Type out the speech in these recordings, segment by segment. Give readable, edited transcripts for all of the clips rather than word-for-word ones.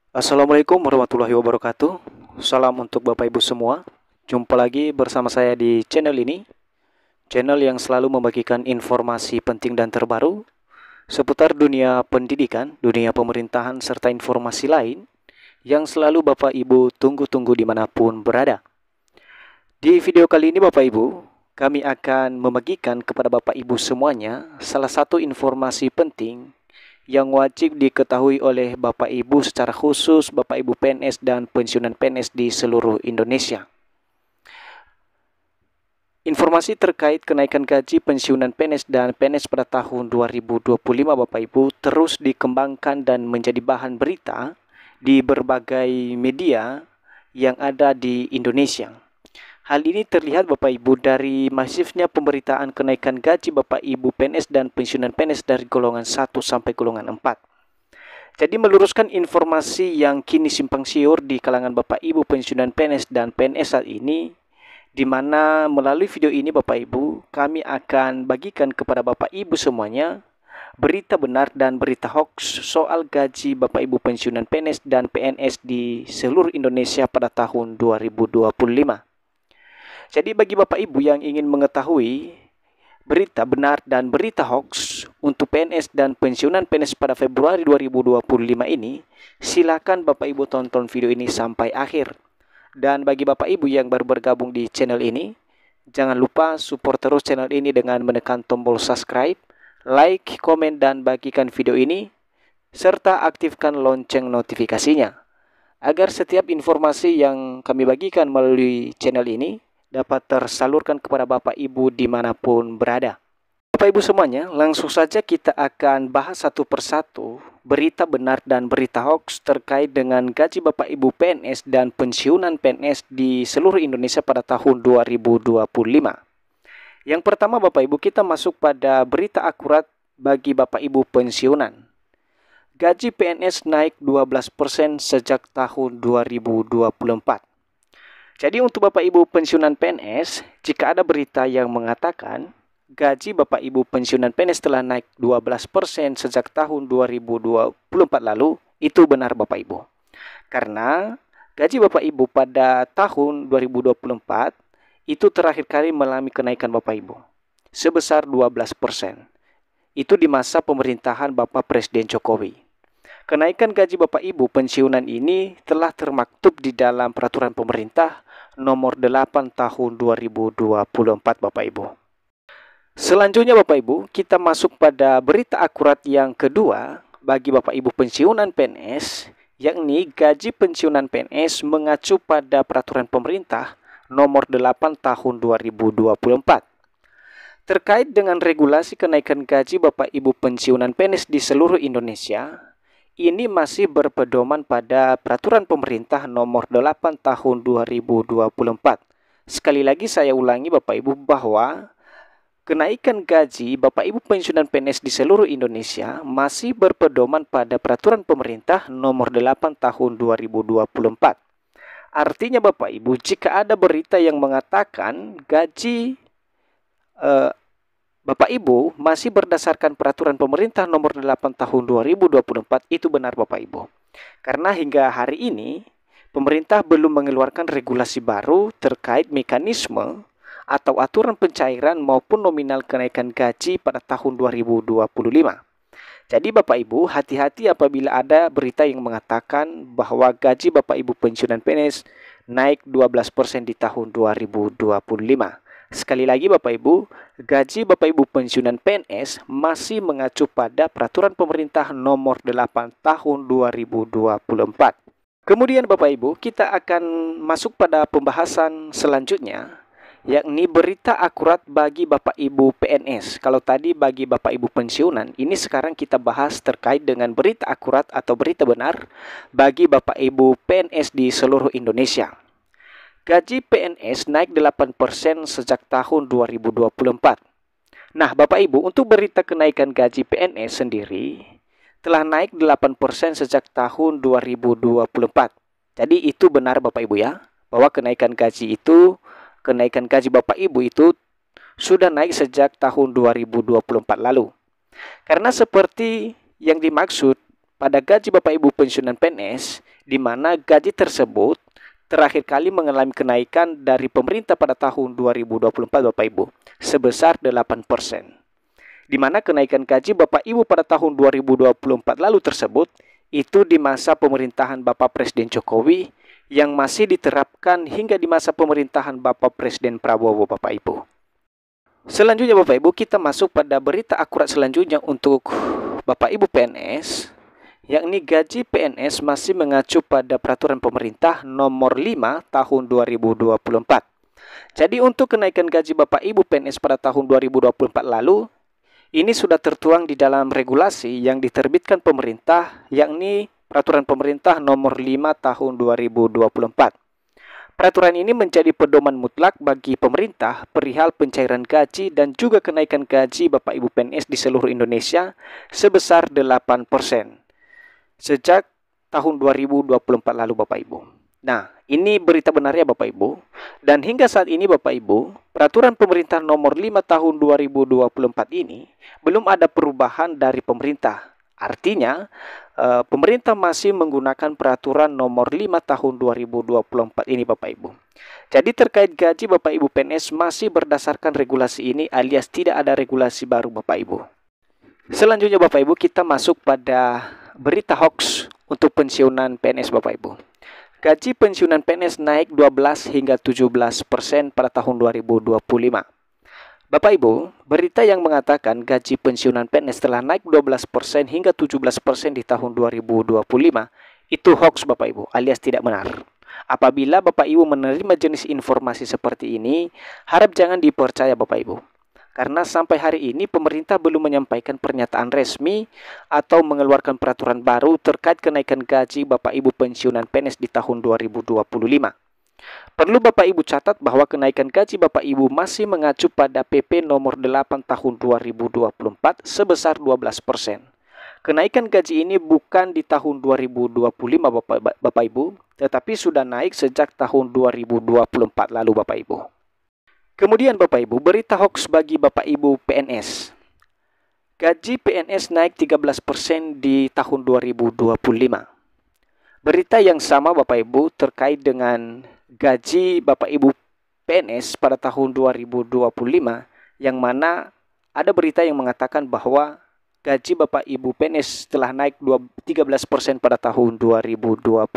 Assalamualaikum warahmatullahi wabarakatuh. Salam untuk Bapak Ibu semua. Jumpa lagi bersama saya di channel ini, channel yang selalu membagikan informasi penting dan terbaru seputar dunia pendidikan, dunia pemerintahan, serta informasi lain yang selalu Bapak Ibu tunggu-tunggu dimanapun berada. Di video kali ini Bapak Ibu, kami akan membagikan kepada Bapak Ibu semuanya salah satu informasi penting yang wajib diketahui oleh Bapak Ibu secara khusus Bapak Ibu PNS dan pensiunan PNS di seluruh Indonesia. Informasi terkait kenaikan gaji pensiunan PNS dan PNS pada tahun 2025 Bapak Ibu terus dikembangkan dan menjadi bahan berita di berbagai media yang ada di Indonesia. Hal ini terlihat Bapak Ibu dari masifnya pemberitaan kenaikan gaji Bapak Ibu PNS dan pensiunan PNS dari golongan 1 sampai golongan 4. Jadi meluruskan informasi yang kini simpang siur di kalangan Bapak Ibu pensiunan PNS dan PNS saat ini, di mana melalui video ini Bapak Ibu kami akan bagikan kepada Bapak Ibu semuanya berita benar dan berita hoax soal gaji Bapak Ibu pensiunan PNS dan PNS di seluruh Indonesia pada tahun 2025. Jadi bagi Bapak Ibu yang ingin mengetahui berita benar dan berita hoax untuk PNS dan pensiunan PNS pada Februari 2025 ini, silakan Bapak Ibu tonton video ini sampai akhir. Dan bagi Bapak Ibu yang baru bergabung di channel ini, jangan lupa support terus channel ini dengan menekan tombol subscribe, like, komen, dan bagikan video ini, serta aktifkan lonceng notifikasinya, agar setiap informasi yang kami bagikan melalui channel ini dapat tersalurkan kepada Bapak Ibu dimanapun berada. Bapak Ibu semuanya, langsung saja kita akan bahas satu persatu berita benar dan berita hoax terkait dengan gaji Bapak Ibu PNS dan pensiunan PNS di seluruh Indonesia pada tahun 2025. Yang pertama Bapak Ibu, kita masuk pada berita akurat bagi Bapak Ibu pensiunan. Gaji PNS naik 12% sejak tahun 2024. Jadi untuk Bapak Ibu pensiunan PNS, jika ada berita yang mengatakan gaji Bapak Ibu pensiunan PNS telah naik 12% sejak tahun 2024 lalu, itu benar Bapak Ibu. Karena gaji Bapak Ibu pada tahun 2024 itu terakhir kali mengalami kenaikan Bapak Ibu sebesar 12%. Itu di masa pemerintahan Bapak Presiden Jokowi. Kenaikan gaji Bapak Ibu pensiunan ini telah termaktub di dalam peraturan pemerintah nomor 8 tahun 2024 Bapak Ibu. Selanjutnya Bapak Ibu, kita masuk pada berita akurat yang kedua bagi Bapak Ibu pensiunan PNS, yakni gaji pensiunan PNS mengacu pada peraturan pemerintah nomor 8 tahun 2024. Terkait dengan regulasi kenaikan gaji Bapak Ibu pensiunan PNS di seluruh Indonesia, ini masih berpedoman pada peraturan pemerintah nomor 8 tahun 2024. Sekali lagi saya ulangi Bapak Ibu bahwa kenaikan gaji Bapak Ibu pensiunan PNS di seluruh Indonesia masih berpedoman pada peraturan pemerintah nomor 8 tahun 2024. Artinya Bapak Ibu, jika ada berita yang mengatakan gaji Bapak Ibu masih berdasarkan peraturan pemerintah nomor 8 tahun 2024, itu benar Bapak Ibu. Karena hingga hari ini pemerintah belum mengeluarkan regulasi baru terkait mekanisme atau aturan pencairan maupun nominal kenaikan gaji pada tahun 2025. Jadi Bapak Ibu hati-hati apabila ada berita yang mengatakan bahwa gaji Bapak Ibu pensiunan PNS naik 12% di tahun 2025. Sekali lagi Bapak Ibu, gaji Bapak Ibu pensiunan PNS masih mengacu pada peraturan pemerintah nomor 8 tahun 2024. Kemudian Bapak Ibu, kita akan masuk pada pembahasan selanjutnya, yakni berita akurat bagi Bapak Ibu PNS. Kalau tadi bagi Bapak Ibu pensiunan, ini sekarang kita bahas terkait dengan berita akurat atau berita benar bagi Bapak Ibu PNS di seluruh Indonesia. Gaji PNS naik 8% sejak tahun 2024. Nah, Bapak Ibu, untuk berita kenaikan gaji PNS sendiri telah naik 8% sejak tahun 2024. Jadi itu benar Bapak Ibu ya, bahwa kenaikan gaji Bapak Ibu itu sudah naik sejak tahun 2024 lalu. Karena seperti yang dimaksud pada gaji Bapak Ibu pensiunan PNS, di mana gaji tersebut terakhir kali mengalami kenaikan dari pemerintah pada tahun 2024 Bapak Ibu sebesar 8%. Di mana kenaikan gaji Bapak Ibu pada tahun 2024 lalu tersebut itu di masa pemerintahan Bapak Presiden Jokowi yang masih diterapkan hingga di masa pemerintahan Bapak Presiden Prabowo Bapak Ibu. Selanjutnya Bapak Ibu, kita masuk pada berita akurat selanjutnya untuk Bapak Ibu PNS, yakni gaji PNS masih mengacu pada peraturan pemerintah nomor 5 tahun 2024. Jadi untuk kenaikan gaji Bapak Ibu PNS pada tahun 2024 lalu, ini sudah tertuang di dalam regulasi yang diterbitkan pemerintah, yakni peraturan pemerintah nomor 5 tahun 2024. Peraturan ini menjadi pedoman mutlak bagi pemerintah perihal pencairan gaji dan juga kenaikan gaji Bapak Ibu PNS di seluruh Indonesia sebesar 8% sejak tahun 2024 lalu Bapak Ibu. Nah, ini berita benarnya Bapak Ibu. Dan hingga saat ini Bapak Ibu, peraturan pemerintah nomor 5 tahun 2024 ini belum ada perubahan dari pemerintah. Artinya, pemerintah masih menggunakan peraturan nomor 5 tahun 2024 ini Bapak Ibu. Jadi terkait gaji Bapak Ibu PNS masih berdasarkan regulasi ini alias tidak ada regulasi baru Bapak Ibu. Selanjutnya Bapak Ibu, kita masuk pada berita hoax untuk pensiunan PNS Bapak Ibu. Gaji pensiunan PNS naik 12 hingga 17% pada tahun 2025. Bapak Ibu, berita yang mengatakan gaji pensiunan PNS telah naik 12% hingga 17% di tahun 2025 itu hoax Bapak Ibu alias tidak benar. Apabila Bapak Ibu menerima jenis informasi seperti ini, harap jangan dipercaya Bapak Ibu. Karena sampai hari ini pemerintah belum menyampaikan pernyataan resmi atau mengeluarkan peraturan baru terkait kenaikan gaji Bapak Ibu pensiunan PNS di tahun 2025. Perlu Bapak Ibu catat bahwa kenaikan gaji Bapak Ibu masih mengacu pada PP nomor 8 tahun 2024 sebesar 12%. Kenaikan gaji ini bukan di tahun 2025 Bapak Ibu, tetapi sudah naik sejak tahun 2024 lalu Bapak Ibu. Kemudian Bapak Ibu, berita hoax bagi Bapak Ibu PNS. Gaji PNS naik 13% di tahun 2025. Berita yang sama Bapak Ibu terkait dengan gaji Bapak Ibu PNS pada tahun 2025 yang mana ada berita yang mengatakan bahwa gaji Bapak Ibu PNS telah naik 13% pada tahun 2025.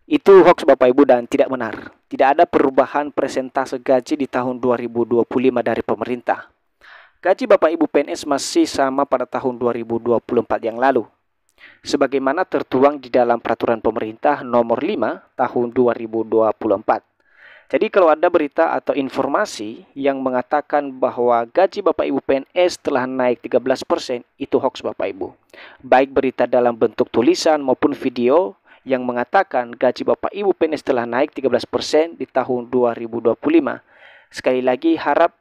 Itu hoax Bapak Ibu dan tidak benar. Tidak ada perubahan persentase gaji di tahun 2025 dari pemerintah. Gaji Bapak Ibu PNS masih sama pada tahun 2024 yang lalu, sebagaimana tertuang di dalam peraturan pemerintah nomor 5 tahun 2024. Jadi kalau ada berita atau informasi yang mengatakan bahwa gaji Bapak Ibu PNS telah naik 13%, itu hoax Bapak Ibu. Baik berita dalam bentuk tulisan maupun video yang mengatakan gaji Bapak Ibu PNS telah naik 13% di tahun 2025. Sekali lagi harap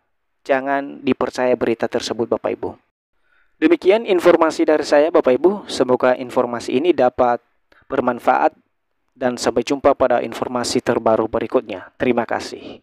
jangan dipercaya berita tersebut Bapak Ibu. Demikian informasi dari saya Bapak Ibu, semoga informasi ini dapat bermanfaat dan sampai jumpa pada informasi terbaru berikutnya. Terima kasih.